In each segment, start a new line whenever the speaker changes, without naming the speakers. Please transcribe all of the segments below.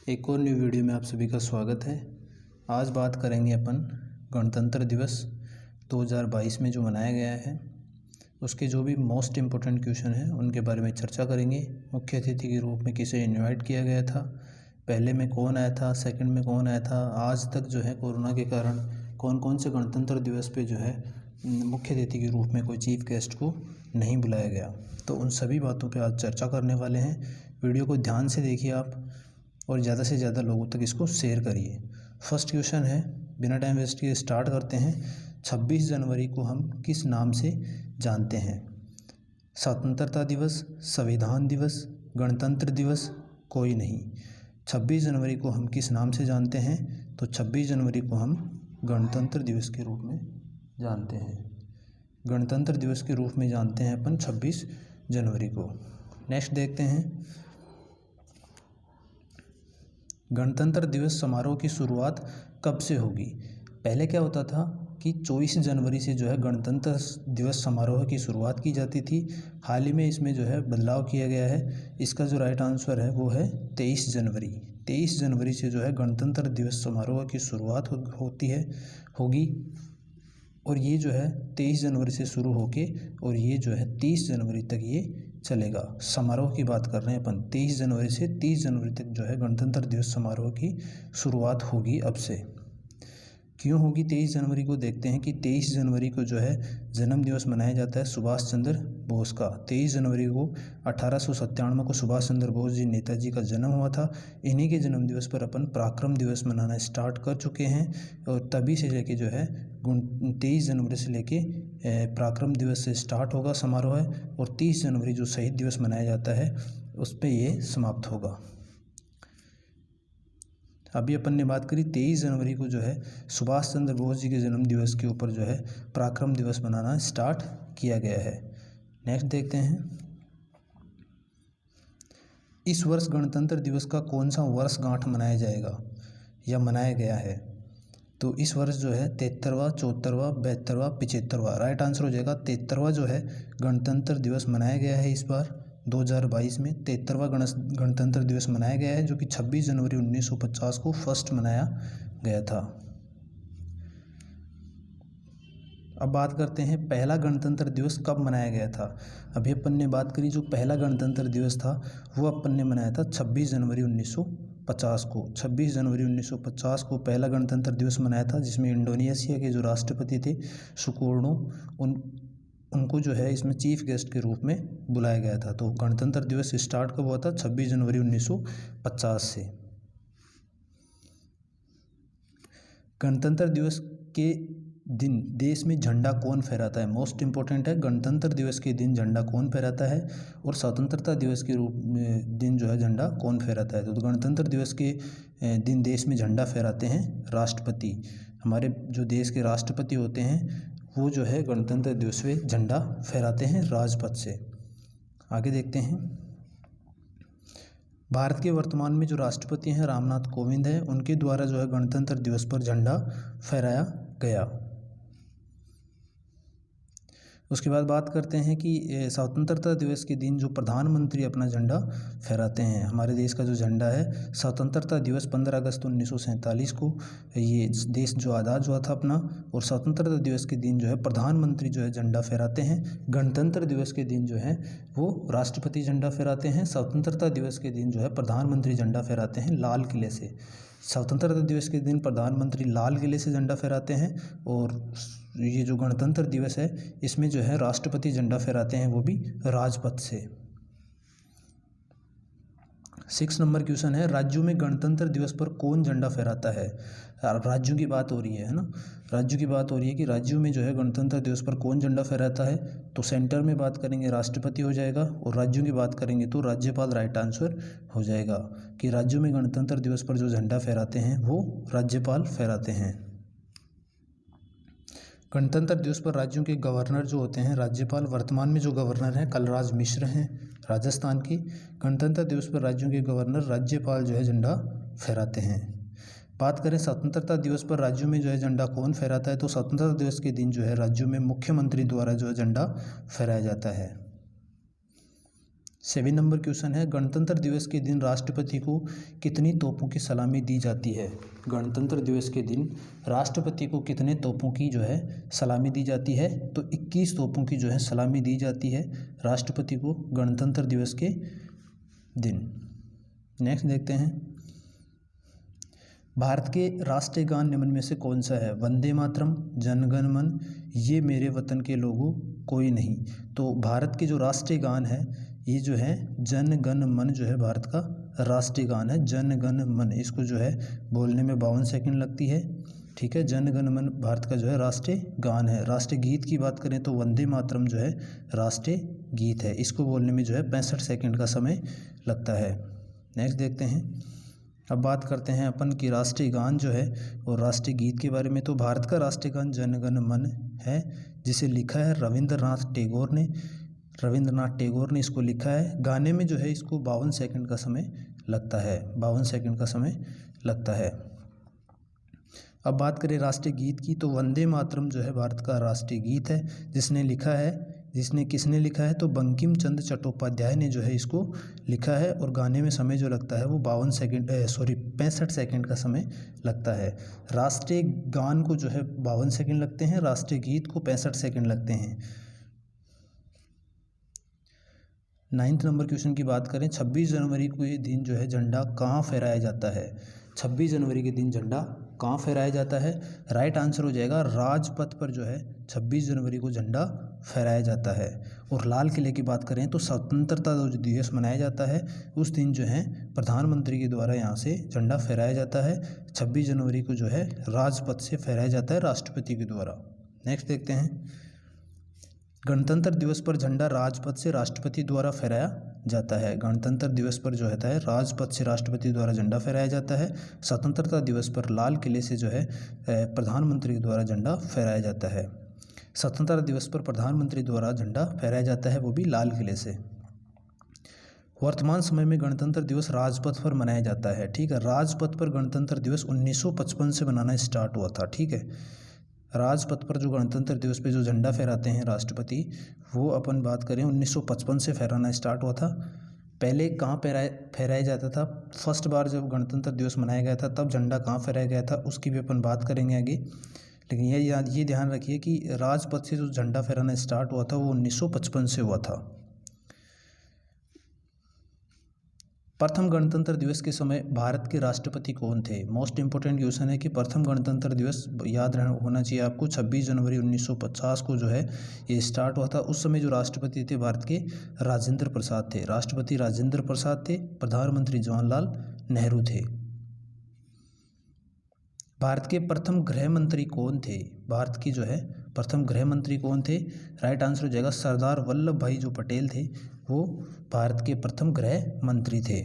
एक और new video में आप सभी का स्वागत है। आज बात करेंगे अपन गणतंत्र दिवस 2022 में जो मनाया गया है उसके जो भी मोस्ट इम्पोर्टेंट क्वेश्चन हैं उनके बारे में चर्चा करेंगे। मुख्य अतिथि के रूप में किसे इनवाइट किया गया था, पहले में कौन आया था, सेकंड में कौन आया था, आज तक जो है कोरोना के कारण कौन कौन से गणतंत्र दिवस पे जो है मुख्य अतिथि के रूप में कोई चीफ गेस्ट को नहीं बुलाया गया। तो उन सभी बातों पे आज चर्चा करने वाले हैं। वीडियो को ध्यान से देखिए आप और ज़्यादा से ज़्यादा लोगों तक इसको शेयर करिए। फर्स्ट क्वेश्चन है, बिना टाइम वेस्ट किए स्टार्ट करते हैं। 26 जनवरी को हम किस नाम से जानते हैं? स्वतंत्रता दिवस, संविधान दिवस, गणतंत्र दिवस, कोई नहीं। 26 जनवरी को हम किस नाम से जानते हैं? तो 26 जनवरी को हम गणतंत्र दिवस के रूप में जानते हैं। गणतंत्र दिवस के रूप में जानते हैं अपन 26 जनवरी को। नेक्स्ट देखते हैं, गणतंत्र दिवस समारोह की शुरुआत कब से होगी? पहले क्या होता था कि 24 जनवरी से जो है गणतंत्र दिवस समारोह की शुरुआत की जाती थी। हाल ही में इसमें जो है बदलाव किया गया है। इसका जो राइट आंसर है वो है 23 जनवरी। 23 जनवरी से जो है गणतंत्र दिवस समारोह की शुरुआत होगी और ये जो है 23 जनवरी से शुरू होके और ये जो है 30 जनवरी तक ये चलेगा। समारोह की बात कर रहे हैं अपन। 23 जनवरी से 30 जनवरी तक जो है गणतंत्र दिवस समारोह की शुरुआत होगी अब से। क्यों होगी 23 जनवरी को? देखते हैं कि 23 जनवरी को जो है जन्म दिवस मनाया जाता है सुभाष चंद्र बोस का। 23 जनवरी को 1897 को सुभाष चंद्र बोस जी नेताजी का जन्म हुआ था। इन्हीं के जन्म दिवस पर अपन पराक्रम दिवस मनाना स्टार्ट कर चुके हैं और तभी से लेके जो है 23 जनवरी से लेके पराक्रम दिवस से स्टार्ट होगा समारोह है और 30 जनवरी जो शहीद दिवस मनाया जाता है उस पर ये समाप्त होगा। अभी अपन ने बात करी 23 जनवरी को जो है सुभाष चंद्र बोस जी के जन्म दिवस के ऊपर जो है पराक्रम दिवस मनाना स्टार्ट किया गया है। नेक्स्ट देखते हैं, इस वर्ष गणतंत्र दिवस का कौन सा वर्षगांठ मनाया जाएगा या मनाया गया है? तो इस वर्ष जो है 73वां, 74वां, 72वां, 75वां। राइट आंसर हो जाएगा 73वां जो है गणतंत्र दिवस मनाया गया है। इस बार 2022 में 73वां गणतंत्र दिवस मनाया गया है जो कि 26 जनवरी 1950 को फर्स्ट मनाया गया था। अब बात करते हैं पहला गणतंत्र दिवस कब मनाया गया था। अभी अपन ने बात करी जो पहला गणतंत्र दिवस था वो अपन ने मनाया था 26 जनवरी 1950 को। 26 जनवरी 1950 को पहला गणतंत्र दिवस मनाया था जिसमें इंडोनेशिया के जो राष्ट्रपति थे सुकर्णो उनको जो है इसमें चीफ गेस्ट के रूप में बुलाया गया था। तो गणतंत्र दिवस स्टार्ट कब हुआ था? 26 जनवरी 1950 से। गणतंत्र दिवस के दिन देश में झंडा कौन फहराता है? मोस्ट इंपॉर्टेंट है, गणतंत्र दिवस के दिन झंडा कौन फहराता है और स्वतंत्रता दिवस के रूप में दिन जो है झंडा कौन फहराता है? तो गणतंत्र दिवस के दिन देश में झंडा फहराते हैं राष्ट्रपति। हमारे जो देश के राष्ट्रपति होते हैं वो जो है गणतंत्र दिवस पे झंडा फहराते हैं राजपथ से। आगे देखते हैं, भारत के वर्तमान में जो राष्ट्रपति हैं रामनाथ कोविंद हैं, उनके द्वारा जो है गणतंत्र दिवस पर झंडा फहराया गया। उसके बाद बात करते हैं कि स्वतंत्रता दिवस के दिन जो प्रधानमंत्री अपना झंडा फहराते हैं। हमारे देश का जो झंडा है स्वतंत्रता दिवस 15 अगस्त 1947 को ये देश जो आज़ाद हुआ था अपना, और स्वतंत्रता दिवस के दिन जो है प्रधानमंत्री जो है झंडा फहराते हैं। गणतंत्र दिवस के दिन जो है वो राष्ट्रपति झंडा फहराते हैं। स्वतंत्रता दिवस के दिन जो है प्रधानमंत्री झंडा फहराते हैं लाल किले से। स्वतंत्रता दिवस के दिन प्रधानमंत्री लाल किले से झंडा फहराते हैं और ये जो गणतंत्र दिवस है इसमें जो है राष्ट्रपति झंडा फहराते हैं वो भी राजपथ से। 6 नंबर क्वेश्चन है, राज्यों में गणतंत्र दिवस पर कौन झंडा फहराता है? राज्यों की बात हो रही है ना, राज्यों की बात हो रही है कि राज्यों में जो है गणतंत्र दिवस पर कौन झंडा फहराता है। तो सेंटर में बात करेंगे राष्ट्रपति हो जाएगा और राज्यों की बात करेंगे तो राज्यपाल राइट आंसर हो जाएगा कि राज्यों में गणतंत्र दिवस पर जो झंडा फहराते हैं वो राज्यपाल फहराते हैं। गणतंत्र दिवस पर राज्यों के गवर्नर जो होते हैं राज्यपाल, वर्तमान में जो गवर्नर हैं कलराज मिश्र हैं राजस्थान के। गणतंत्र दिवस पर राज्यों के गवर्नर राज्यपाल जो है झंडा फहराते हैं। बात करें स्वतंत्रता दिवस पर राज्यों में जो है झंडा कौन फहराता है, तो स्वतंत्रता दिवस के दिन जो है राज्यों में मुख्यमंत्री द्वारा जो है झंडा फहराया जाता है। 7 नंबर क्वेश्चन है, गणतंत्र दिवस के दिन राष्ट्रपति को कितनी तोपों की सलामी दी जाती है। गणतंत्र दिवस के दिन राष्ट्रपति को कितने तोपों की जो है सलामी दी जाती है, तो 21 तोपों की जो है सलामी दी जाती है राष्ट्रपति को गणतंत्र दिवस के दिन। नेक्स्ट देखते हैं, भारत के राष्ट्रीय गान निम्न में से कौन सा है। वंदे मातरम, जन गण मन, ये मेरे वतन के लोगों, कोई नहीं। तो भारत के जो राष्ट्रीय गान है ये जो है जन गण मन जो है भारत का राष्ट्रीय गान है, जन गण मन। इसको जो है बोलने में 52 सेकंड लगती है, ठीक है। जन गण मन भारत का जो है राष्ट्रीय गान है। राष्ट्रीय गीत की बात करें तो वंदे मातरम जो है राष्ट्रीय गीत है, इसको बोलने में जो है 65 सेकंड का समय लगता है। नेक्स्ट देखते हैं, अब बात करते हैं अपन की राष्ट्रीय गान जो है और राष्ट्रीय गीत के बारे में। तो भारत का राष्ट्रीय गान जन गण मन है, जिसे लिखा है रविंद्रनाथ टैगोर ने। रविंद्रनाथ टैगोर ने इसको लिखा है। गाने में जो है इसको 52 सेकंड का समय लगता है, 52 सेकंड का समय लगता है। अब बात करें राष्ट्रीय गीत की, तो वंदे मातरम जो है भारत का राष्ट्रीय गीत है। किसने लिखा है तो बंकिम चंद्र चट्टोपाध्याय ने जो है इसको लिखा है, और गाने में समय जो लगता है वो 65 सेकंड का समय लगता है। राष्ट्रीय गान को जो है 52 सेकंड लगते हैं, राष्ट्रीय गीत को 65 सेकंड लगते हैं। 9 नंबर क्वेश्चन की बात करें, 26 जनवरी को ये दिन जो है झंडा कहाँ फहराया जाता है। 26 जनवरी के दिन झंडा कहाँ फहराया जाता है। राइट आंसर हो जाएगा राजपथ पर जो है 26 जनवरी को झंडा फहराया जाता है। और लाल किले की बात करें तो स्वतंत्रता दिवस मनाया जाता है, उस दिन जो है प्रधानमंत्री के द्वारा यहाँ से झंडा फहराया जाता है। 26 जनवरी को जो है राजपथ से फहराया जाता है राष्ट्रपति के द्वारा। नेक्स्ट देखते हैं, गणतंत्र दिवस पर झंडा राजपथ से राष्ट्रपति द्वारा फहराया जाता है। गणतंत्र दिवस पर जो होता है राजपथ से राष्ट्रपति द्वारा झंडा फहराया जाता है। स्वतंत्रता दिवस पर लाल किले से जो है प्रधानमंत्री के द्वारा झंडा फहराया जाता है। स्वतंत्रता दिवस पर प्रधानमंत्री द्वारा झंडा फहराया जाता है, वो भी लाल किले से। वर्तमान समय में गणतंत्र दिवस राजपथ पर मनाया जाता है, ठीक है। राजपथ पर गणतंत्र दिवस 1955 से मनाना स्टार्ट हुआ था, ठीक है। राजपथ पर जो गणतंत्र दिवस पे जो झंडा फहराते हैं राष्ट्रपति, वो अपन बात करें 1955 से फहराना स्टार्ट हुआ था। पहले कहाँ फहराया जाता था, फर्स्ट बार जब गणतंत्र दिवस मनाया गया था तब झंडा कहाँ फहराया गया था उसकी भी अपन बात करेंगे आगे। लेकिन ये ध्यान रखिए कि राजपथ से जो झंडा फहराना स्टार्ट हुआ था वो 1955 से हुआ था। प्रथम गणतंत्र दिवस के समय भारत के राष्ट्रपति कौन थे। मोस्ट इंपोर्टेंट क्वेश्चन है कि प्रथम गणतंत्र दिवस याद होना चाहिए आपको 26 जनवरी 1950 को जो है ये स्टार्ट हुआ था। उस समय जो राष्ट्रपति थे भारत के राजेंद्र प्रसाद थे, राष्ट्रपति राजेंद्र प्रसाद थे, प्रधानमंत्री जवाहरलाल नेहरू थे। भारत के प्रथम गृह मंत्री कौन थे। भारत की जो है प्रथम गृह मंत्री कौन थे, राइट आंसर हो जाएगा सरदार वल्लभ भाई जो पटेल थे, वो भारत के प्रथम गृह मंत्री थे।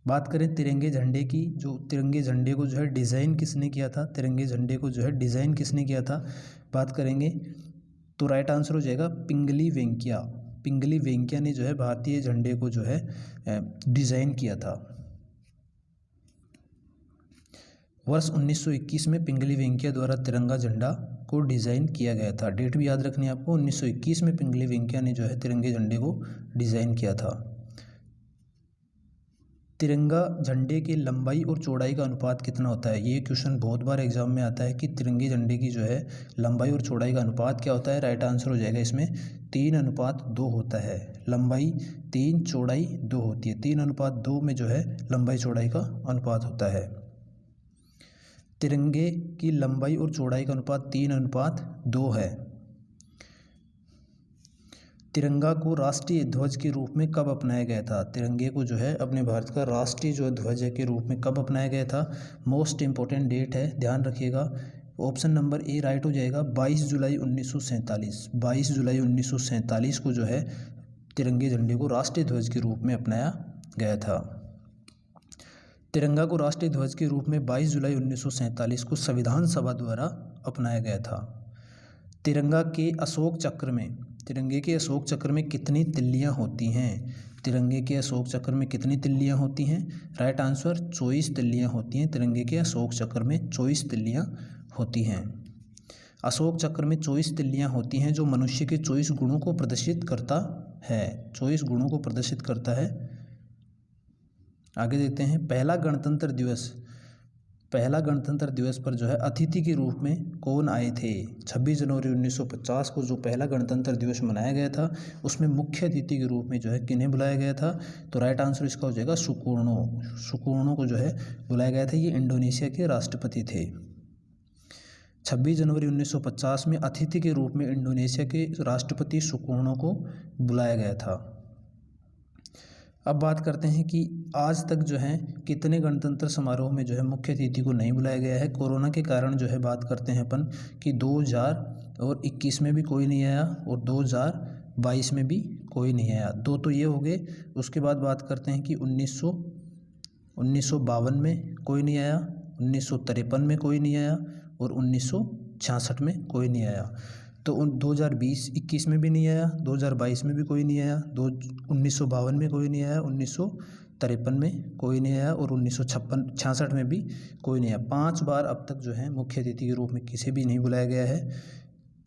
बात करें तिरंगे झंडे की, जो तिरंगे झंडे को जो है डिज़ाइन किसने किया था, तिरंगे झंडे को जो है डिज़ाइन किसने किया था बात करेंगे तो राइट आंसर हो जाएगा पिंगली वेंकैया। पिंगली वेंकैया ने जो है भारतीय झंडे को जो है डिज़ाइन किया था। वर्ष 1921 में पिंगली वेंकैया द्वारा तिरंगा झंडा को डिज़ाइन किया गया था। डेट भी याद रखनी है आपको, 1921 में पिंगली वेंकैया ने जो है तिरंगे झंडे को डिज़ाइन किया था। तिरंगा झंडे की लंबाई और चौड़ाई का अनुपात कितना होता है। ये क्वेश्चन बहुत बार एग्जाम में आता है कि तिरंगे झंडे की जो है लंबाई और चौड़ाई का अनुपात क्या होता है। राइट आंसर हो जाएगा इसमें 3:2 होता है। लंबाई 3, चौड़ाई 2 होती है। 3:2 में जो है लंबाई चौड़ाई का अनुपात होता है। तिरंगे की लंबाई और चौड़ाई का अनुपात 3:2 है। तिरंगा को राष्ट्रीय ध्वज के रूप में कब अपनाया गया था। तिरंगे को जो है अपने भारत का राष्ट्रीय जो ध्वज के रूप में कब अपनाया गया था। मोस्ट इंपॉर्टेंट डेट है, ध्यान रखिएगा। ऑप्शन नंबर ए राइट हो जाएगा 22 जुलाई 1947। 22 जुलाई 1947 को जो है तिरंगे झंडे को राष्ट्रीय ध्वज के रूप में अपनाया गया था। तिरंगा को राष्ट्रीय ध्वज के रूप में 22 जुलाई 1947 को संविधान सभा द्वारा अपनाया गया था। तिरंगा के अशोक चक्र में, तिरंगे के अशोक चक्र में कितनी तिल्लियां होती हैं। तिरंगे के अशोक चक्र में कितनी तिल्लियां होती हैं। राइट आंसर 24 तिल्लियां होती हैं। तिरंगे के अशोक चक्र में 24 तिल्लियां होती हैं। अशोक चक्र में 24 तिल्लियां होती हैं जो मनुष्य के 24 गुणों को प्रदर्शित करता है, 24 गुणों को प्रदर्शित करता है। आगे देखते हैं पहला गणतंत्र दिवस पर जो है अतिथि के रूप में कौन आए थे। 26 जनवरी 1950 को जो पहला गणतंत्र दिवस मनाया गया था उसमें मुख्य अतिथि के रूप में जो है किन्हें बुलाया गया था, तो राइट आंसर इसका हो जाएगा सुकर्णो को जो है बुलाया गया था। ये इंडोनेशिया के राष्ट्रपति थे। 26 जनवरी 1950 में अतिथि के रूप में इंडोनेशिया के राष्ट्रपति सुकर्णो को बुलाया गया था। अब बात करते हैं कि आज तक जो है कितने गणतंत्र समारोह में जो है मुख्य अतिथि को नहीं बुलाया गया है। कोरोना के कारण जो है बात करते हैं अपन कि 2021 में भी कोई नहीं आया और 2022 में भी कोई नहीं आया, दो तो ये हो गए। उसके बाद बात करते हैं कि 1952 में कोई नहीं आया, 1953 में कोई नहीं आया और 1966 में कोई नहीं आया। तो 2021 में भी नहीं आया, 2022 में भी कोई नहीं आया, 1952 में कोई नहीं आया, 1953 में कोई नहीं आया और 1966 में भी कोई नहीं आया। 5 बार अब तक जो है मुख्य अतिथि के रूप में किसी भी नहीं बुलाया गया है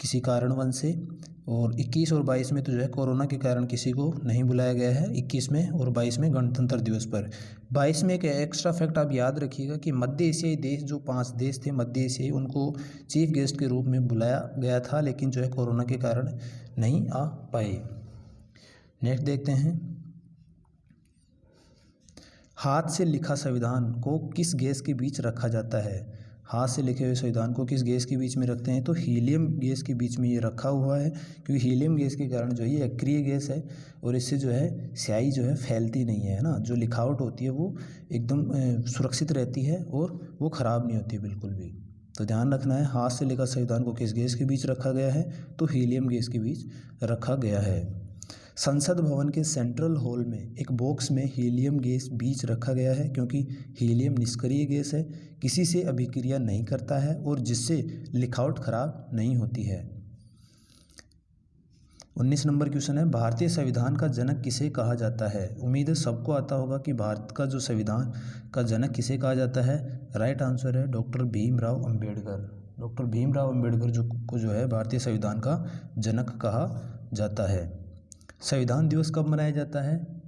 किसी कारणवश से। और 21 और 22 में तो जो है कोरोना के कारण किसी को नहीं बुलाया गया है, 21 में और 22 में गणतंत्र दिवस पर। 22 में एक एक्स्ट्रा फैक्ट आप याद रखिएगा कि मध्य एशियाई देश जो 5 देश थे मध्य एशियाई, उनको चीफ गेस्ट के रूप में बुलाया गया था, लेकिन जो है कोरोना के कारण नहीं आ पाए। नेक्स्ट देखते हैं, हाथ से लिखा संविधान को किस गैस के बीच रखा जाता है। हाथ से लिखे हुए संविधान को किस गैस के बीच में रखते हैं, तो हीलियम गैस के बीच में ये रखा हुआ है, क्योंकि हीलियम गैस के कारण जो है ये अक्रिय गैस है और इससे जो है स्याही जो है फैलती नहीं है ना, जो लिखावट होती है वो एकदम सुरक्षित रहती है और वो ख़राब नहीं होती बिल्कुल भी। तो ध्यान रखना है, हाथ से लिखा संविधान को किस गैस के बीच रखा गया है, तो हीलियम गैस के बीच रखा गया है। संसद भवन के सेंट्रल हॉल में एक बॉक्स में हीलियम गैस बीच रखा गया है, क्योंकि हीलियम निष्क्रिय गैस है, किसी से अभिक्रिया नहीं करता है और जिससे लिखावट खराब नहीं होती है। 19 नंबर क्वेश्चन है, भारतीय संविधान का जनक किसे कहा जाता है। उम्मीद है सबको आता होगा कि भारत का जो संविधान का जनक किसे कहा जाता है। राइट आंसर है डॉक्टर भीमराव अम्बेडकर। डॉक्टर भीमराव अम्बेडकर को जो है भारतीय संविधान का जनक कहा जाता है। संविधान दिवस कब मनाया जाता है।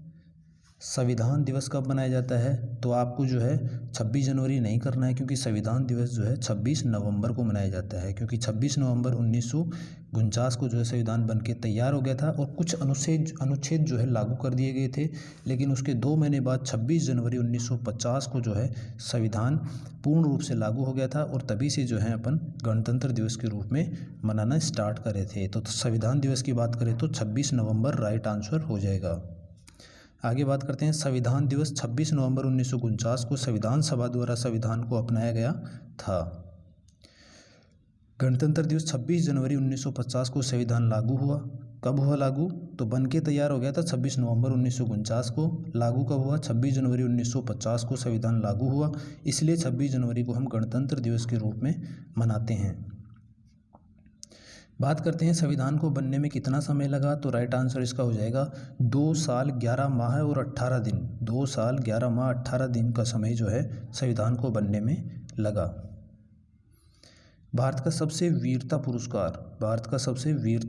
संविधान दिवस कब मनाया जाता है, तो आपको जो है 26 जनवरी नहीं करना है, क्योंकि संविधान दिवस जो है 26 नवंबर को मनाया जाता है, क्योंकि 26 नवंबर 1949 को जो है संविधान बन के तैयार हो गया था और कुछ अनुच्छेद जो है लागू कर दिए गए थे, लेकिन उसके 2 महीने बाद 26 जनवरी 1950 को जो है संविधान पूर्ण रूप से लागू हो गया था और तभी से जो है अपन गणतंत्र दिवस के रूप में मनाना स्टार्ट करे थे। तो संविधान दिवस की बात करें तो 26 नवंबर राइट आंसर हो जाएगा। आगे बात करते हैं, संविधान दिवस 26 नवंबर 1949 को संविधान सभा द्वारा संविधान को अपनाया गया था। गणतंत्र दिवस 26 जनवरी 1950 को संविधान लागू हुआ। कब हुआ लागू, तो बन के तैयार हो गया था 26 नवंबर 1949 को। लागू कब हुआ, 26 जनवरी 1950 को संविधान लागू हुआ, इसलिए 26 जनवरी को हम गणतंत्र दिवस के रूप में मनाते हैं। बात करते हैं संविधान को बनने में कितना समय लगा, तो राइट आंसर इसका हो जाएगा 2 साल 11 माह और 18 दिन। 2 साल 11 माह 18 दिन का समय जो है संविधान को बनने में लगा। भारत का सबसे वीरता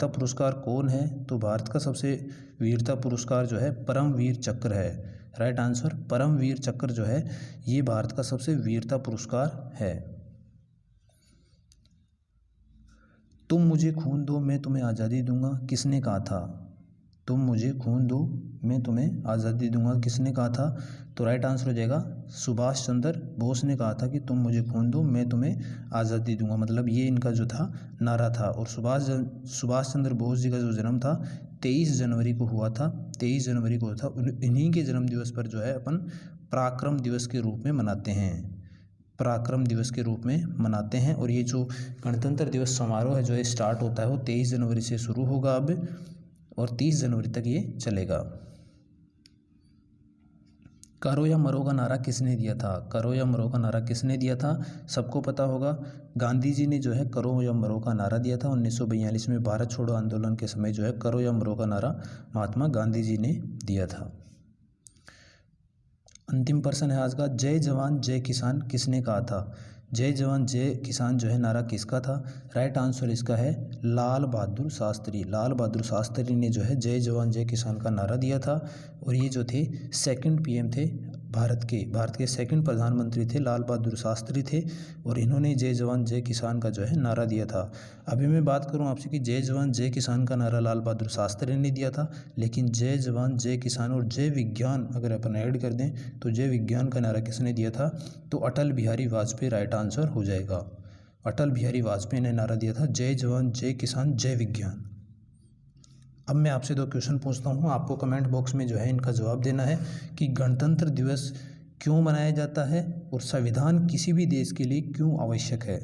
पुरस्कार कौन है, तो भारत का सबसे वीरता पुरस्कार जो है परमवीर चक्र है। राइट आंसर परमवीर चक्र जो है ये भारत का सबसे वीरता पुरस्कार है। तुम मुझे खून दो मैं तुम्हें आज़ादी दूंगा, किसने कहा था। तुम मुझे खून दो मैं तुम्हें आज़ादी दूंगा, किसने कहा था, तो राइट आंसर हो जाएगा सुभाष चंद्र बोस ने कहा था कि तुम मुझे खून दो मैं तुम्हें आज़ादी दूंगा। मतलब ये इनका जो था नारा था। और सुभाष चंद्र बोस जी का जो जन्म था 23 जनवरी को हुआ था। 23 जनवरी को था। इन्हीं के जन्म दिवस पर जो है अपन पराक्रम दिवस के रूप में मनाते हैं। पराक्रम दिवस के रूप में मनाते हैं। और ये जो गणतंत्र दिवस समारोह है जो ये स्टार्ट होता है वो 23 जनवरी से शुरू होगा अब और 30 जनवरी तक ये चलेगा। करो या मरो का नारा किसने दिया था। करो या मरो का नारा किसने दिया था, सबको पता होगा गांधी जी ने जो है करो या मरो का नारा दिया था। 1942 में भारत छोड़ो आंदोलन के समय जो है करो या मरो का नारा महात्मा गांधी जी ने दिया था। अंतिम प्रश्न है आज का, जय जवान जय किसान किसने कहा था। जय जवान जय किसान जो है नारा किसका था? राइट आंसर इसका है लाल बहादुर शास्त्री। लाल बहादुर शास्त्री ने जो है जय जवान जय किसान का नारा दिया था। और ये जो थे सेकंड पीएम थे भारत के सेकंड प्रधानमंत्री थे, लाल बहादुर शास्त्री थे। और इन्होंने जय जवान जय किसान का जो है नारा दिया था। अभी मैं बात करूं आपसे कि जय जवान जय किसान का नारा लाल बहादुर शास्त्री ने दिया था, लेकिन जय जवान जय किसान और जय विज्ञान अगर अपन ऐड कर दें तो जय विज्ञान का नारा किसने दिया था? तो अटल बिहारी वाजपेयी राइट आंसर हो जाएगा। अटल बिहारी वाजपेयी ने नारा दिया था जय जवान जय किसान जय विज्ञान। अब मैं आपसे 2 क्वेश्चन पूछता हूँ, आपको कमेंट बॉक्स में जो है इनका जवाब देना है कि गणतंत्र दिवस क्यों मनाया जाता है और संविधान किसी भी देश के लिए क्यों आवश्यक है।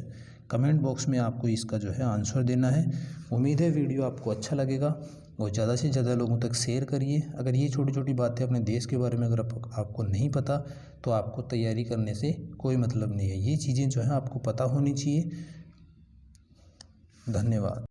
कमेंट बॉक्स में आपको इसका जो है आंसर देना है। उम्मीद है वीडियो आपको अच्छा लगेगा और ज़्यादा से ज़्यादा लोगों तक शेयर करिए। अगर ये छोटी छोटी बातें अपने देश के बारे में अगर आपको नहीं पता तो आपको तैयारी करने से कोई मतलब नहीं है। ये चीज़ें जो है आपको पता होनी चाहिए। धन्यवाद।